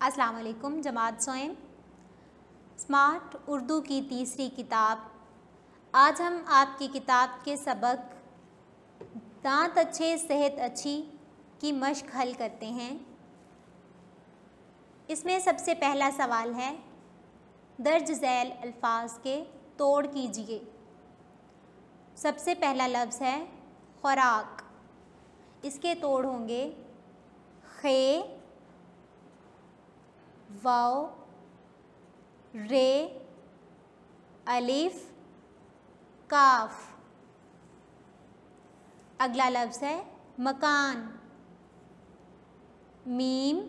अस्सलाम वालेकुम। जमात सोएम स्मार्ट उर्दू की तीसरी किताब। आज हम आपकी किताब के सबक दांत अच्छे सेहत अच्छी की मश्क हल करते हैं। इसमें सबसे पहला सवाल है, दर्ज झैल अल्फाज के तोड़ कीजिए। सबसे पहला लफ्ज़ है खुराक। इसके तोड़ होंगे खे, वाव, रे, अलिफ, काफ। अगला लफ्ज़ है मकान। मीम,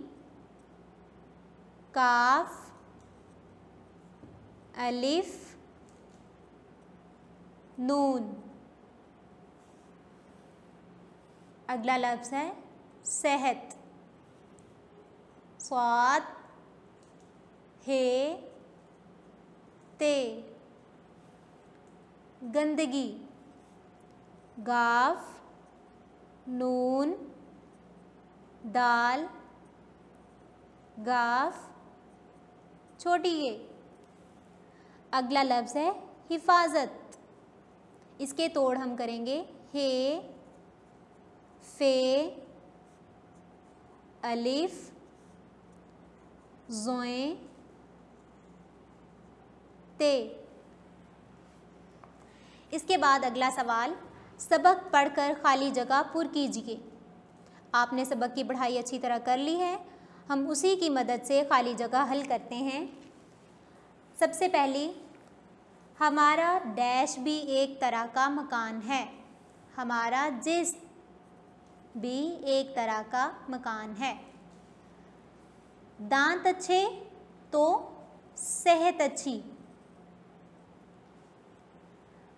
काफ, अलिफ, नून। अगला लफ्ज़ है सेहत। स्वाद, हे, ते। गंदगी, गाफ, नून, दाल, गाफ, छोटी ये। अगला लफ्ज़ है हिफाजत। इसके तोड़ हम करेंगे हे, फे, अलिफ, ज़ोए, ते। इसके बाद अगला सवाल, सबक पढ़कर खाली जगह पुर कीजिए। आपने सबक की पढ़ाई अच्छी तरह कर ली है, हम उसी की मदद से खाली जगह हल करते हैं। सबसे पहले, हमारा डैश भी एक तरह का मकान है। हमारा जिस्म भी एक तरह का मकान है। दांत अच्छे तो सेहत अच्छी।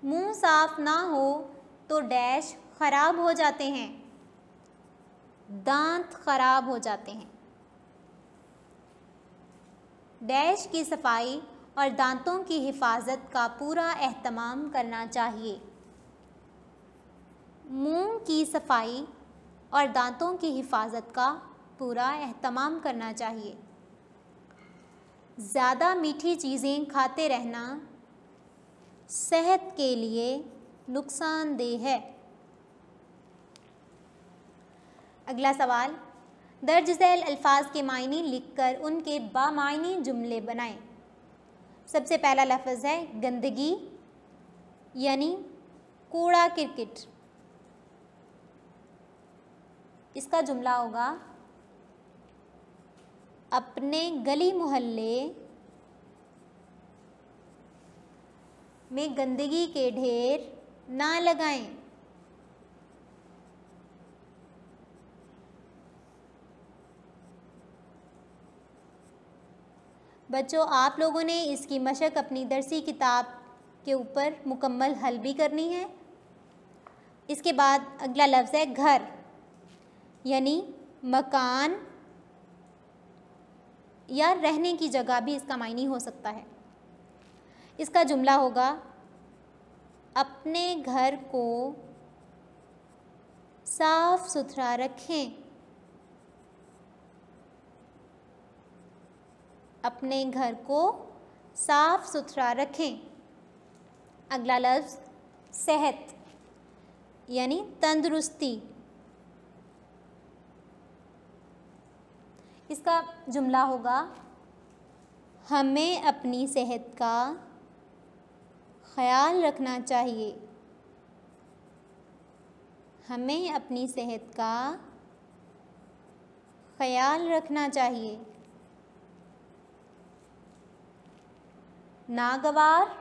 मुंह साफ ना हो तो डैश खराब हो जाते हैं। दांत खराब हो जाते हैं। डैश की सफाई और दांतों की हिफाजत का पूरा एहतमाम करना चाहिए। मुंह की सफाई और दांतों की हिफाजत का पूरा एहतमाम करना चाहिए। ज़्यादा मीठी चीज़ें खाते रहना सेहत के लिए नुकसानदेह है। अगला सवाल, दर्ज झैल अल्फाज के मायने लिखकर उनके बामायनी जुमले बनाएं। सबसे पहला लफ्ज़ है गंदगी, यानी कूड़ा किरकिट। इसका जुमला होगा, अपने गली मोहल्ले में गंदगी के ढेर ना लगाएं। बच्चों, आप लोगों ने इसकी मशक अपनी दरसी किताब के ऊपर मुकम्मल हल भी करनी है। इसके बाद अगला लफ्ज़ है घर, यानी मकान या रहने की जगह भी इसका मायने हो सकता है। इसका जुमला होगा, अपने घर को साफ सुथरा रखें। अपने घर को साफ सुथरा रखें। अगला लफ्ज़ सेहत, यानी तंदुरुस्ती। इसका जुमला होगा, हमें अपनी सेहत का ख्याल रखना चाहिए। हमें अपनी सेहत का ख्याल रखना चाहिए। नागवार,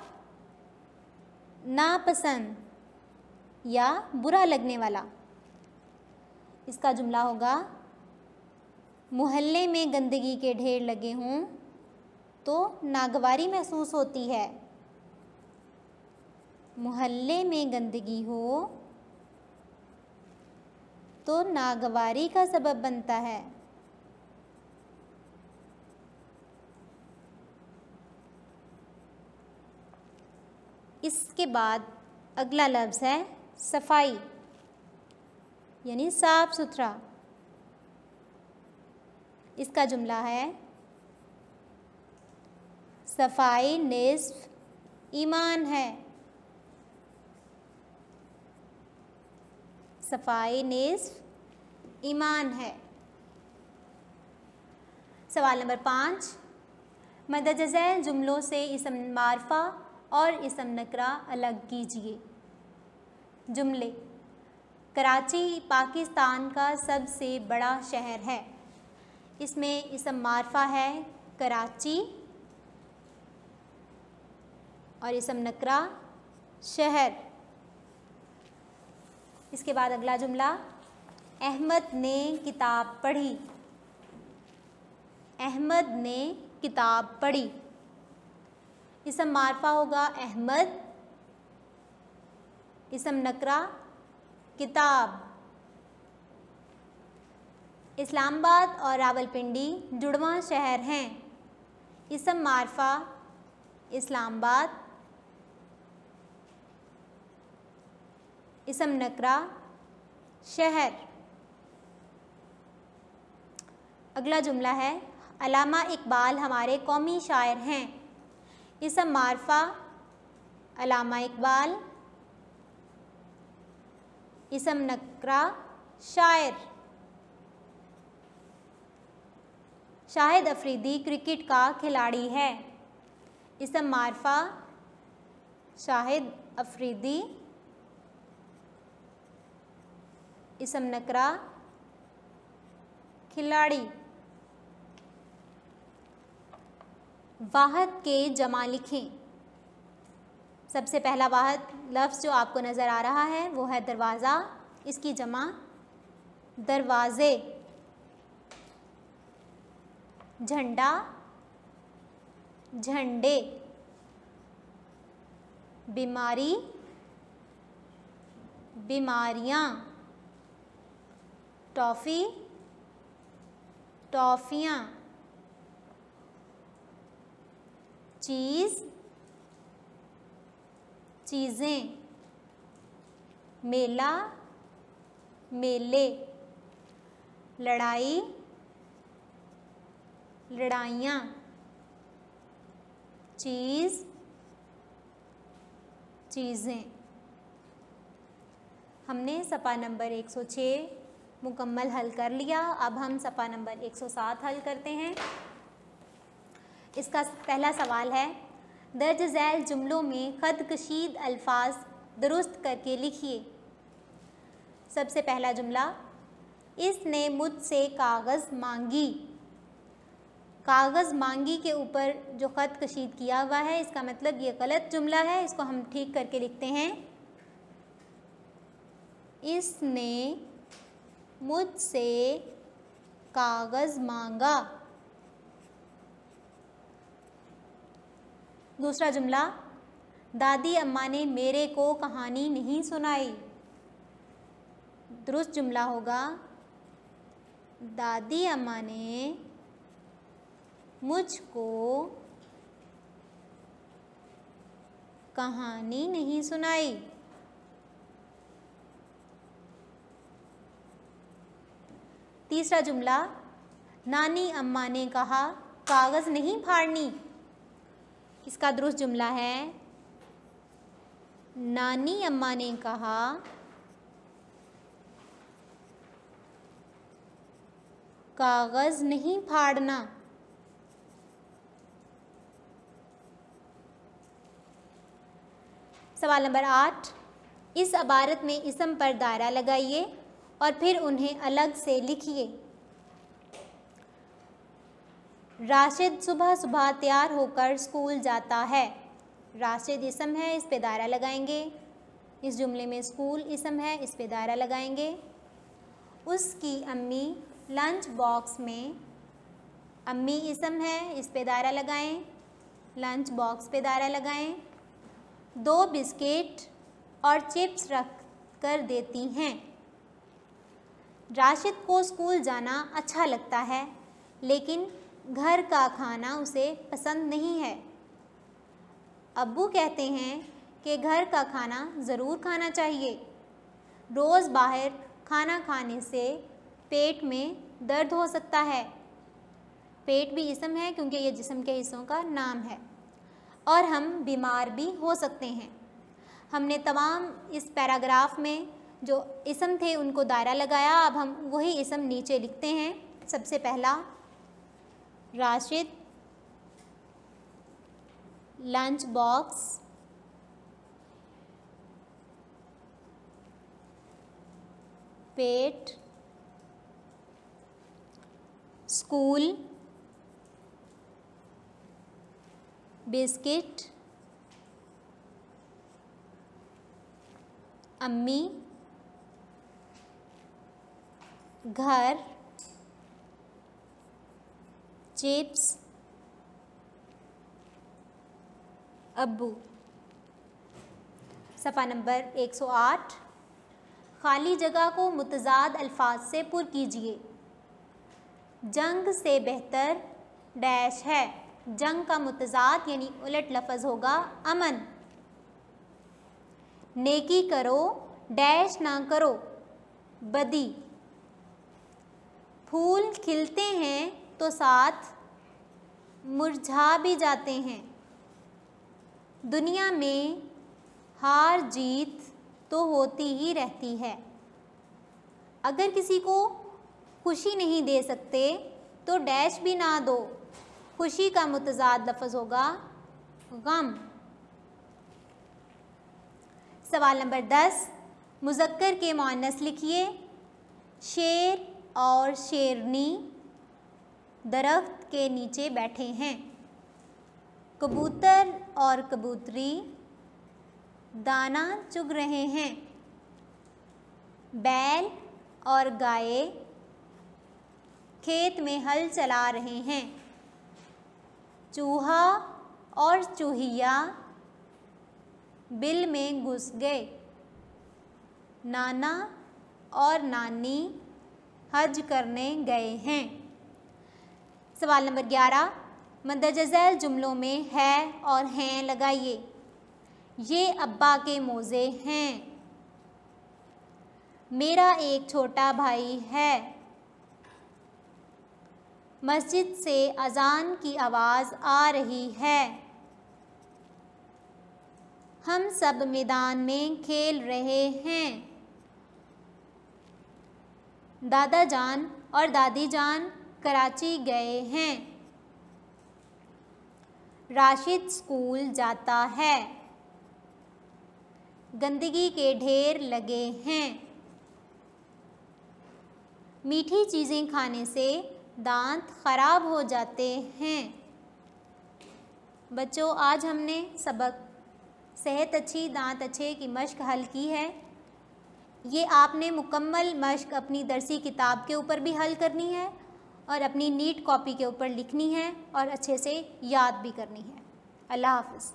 नापसंद या बुरा लगने वाला। इसका जुमला होगा, मोहल्ले में गंदगी के ढेर लगे हों तो नागवारी महसूस होती है। मोहल्ले में गंदगी हो तो नागवारी का सबब बनता है। इसके बाद अगला लफ्ज़ है सफाई, यानी साफ सुथरा। इसका जुमला है, सफाई निस्फ ईमान है। सफाई निस्फ ईमान है। सवाल नंबर 5, मदद झैल जुमलों से इसम मारफा और इसम नकरा अलग कीजिए। जुमले: कराची पाकिस्तान का सबसे बड़ा शहर है। इसमें इसम मारफा है कराची और इसम नकरा शहर। इसके बाद अगला जुमला, अहमद ने किताब पढ़ी। अहमद ने किताब पढ़ी। इसम मारफा होगा अहमद, इसम नकरा किताब। इस्लामाबाद और रावलपिंडी जुड़वां शहर हैं। इसम मारफा इस्लामाबाद, इसम नकरा शहर। अगला जुमला है, अल्लामा इकबाल हमारे कौमी शायर हैं। इसम मारफा अल्लामा इकबाल, इसम नकरा शायर। शाहिद अफरीदी क्रिकेट का खिलाड़ी है। इसम मारफा शाहिद अफरीदी, इसम नकरा खिलाड़ी। वाहद के जमा लिखें। सबसे पहला वाहद लफ्ज़ जो आपको नज़र आ रहा है वो है दरवाज़ा। इसकी जमा दरवाज़े। झंडा झंडे। बीमारी बीमारियाँ। टॉफ़ी टॉफ़ियाँ। चीज़ चीज़ें। मेला मेले। लड़ाई लड़ाइयाँ। चीज़ चीज़ें। हमने सफ़ा नंबर 106 मुकम्मल हल कर लिया। अब हम सफ़ा नंबर 107 हल करते हैं। इसका पहला सवाल है, दर्ज झैल जुमलों में ख़त कशीद अल्फाज दुरुस्त करके लिखिए। सबसे पहला जुमला, इसने मुझसे कागज़ मांगी। कागज़ मांगी के ऊपर जो ख़त कशीद किया हुआ है इसका मतलब ये गलत जुमला है। इसको हम ठीक करके लिखते हैं, इसने मुझसे कागज़ मांगा। दूसरा जुमला, दादी अम्मा ने मेरे को कहानी नहीं सुनाई। दुरुस्त जुमला होगा, दादी अम्मा ने मुझको कहानी नहीं सुनाई। तीसरा जुमला, नानी अम्मा ने कहा कागज़ नहीं फाड़नी। इसका दुरुस्त जुमला है, नानी अम्मा ने कहा कागज़ नहीं फाड़ना। सवाल नंबर 8, इस इबारत में इसम पर दायरा लगाइए और फिर उन्हें अलग से लिखिए। राशिद सुबह सुबह तैयार होकर स्कूल जाता है। राशिद इसम है, इस पे दायरा लगाएंगे। इस जुमले में स्कूल इसम है, इस पे दायरा लगाएंगे। उसकी अम्मी लंच बॉक्स में, अम्मी इसम है, इस पे दायरा लगाएं। लंच बॉक्स पे दायरा लगाएं। 2 बिस्किट और चिप्स रख कर देती हैं। राशिद को स्कूल जाना अच्छा लगता है लेकिन घर का खाना उसे पसंद नहीं है। अब्बू कहते हैं कि घर का खाना ज़रूर खाना चाहिए। रोज़ बाहर खाना खाने से पेट में दर्द हो सकता है। पेट भी इसम है क्योंकि ये जिस्म के हिस्सों का नाम है। और हम बीमार भी हो सकते हैं। हमने तमाम इस पैराग्राफ में जो इसम थे उनको दायरा लगाया। अब हम वही इसम नीचे लिखते हैं। सबसे पहला राशिद लंच बॉक्स, पेट, स्कूल, बिस्किट, अम्मी, घर, चिप्स, अब्बू। सफ़ा नंबर 108। खाली जगह को मुतज़ाद अल्फाज से पुर कीजिए। जंग से बेहतर डैश है। जंग का मुतज़ाद यानी उलट लफ्ज़ होगा अमन। नेकी करो डैश ना करो बदी। फूल खिलते हैं तो साथ मुरझा भी जाते हैं। दुनिया में हार जीत तो होती ही रहती है। अगर किसी को खुशी नहीं दे सकते तो डैश भी ना दो। खुशी का मुतज़ाद लफ्ज़ होगा गम। सवाल नंबर 10, मुज़क्कर के मुअन्नस लिखिए। शेर और शेरनी दरख्त के नीचे बैठे हैं। कबूतर और कबूतरी दाना चुग रहे हैं। बैल और गाय खेत में हल चला रहे हैं। चूहा और चूहिया बिल में घुस गए। नाना और नानी हज करने गए हैं। सवाल नंबर 11, मंदरजा झैल जुमलों में है और हैं लगाइए। ये अब्बा के मोज़े हैं। मेरा एक छोटा भाई है। मस्जिद से अज़ान की आवाज़ आ रही है। हम सब मैदान में खेल रहे हैं। दादा जान और दादी जान कराची गए हैं। राशिद स्कूल जाता है। गंदगी के ढेर लगे हैं। मीठी चीज़ें खाने से दांत ख़राब हो जाते हैं। बच्चों, आज हमने सबक सेहत अच्छी दांत अच्छे की मश्क हल की है। ये आपने मुकम्मल मश्क अपनी दरसी किताब के ऊपर भी हल करनी है और अपनी नीट कॉपी के ऊपर लिखनी है और अच्छे से याद भी करनी है। अल्लाह हाफ़िज़।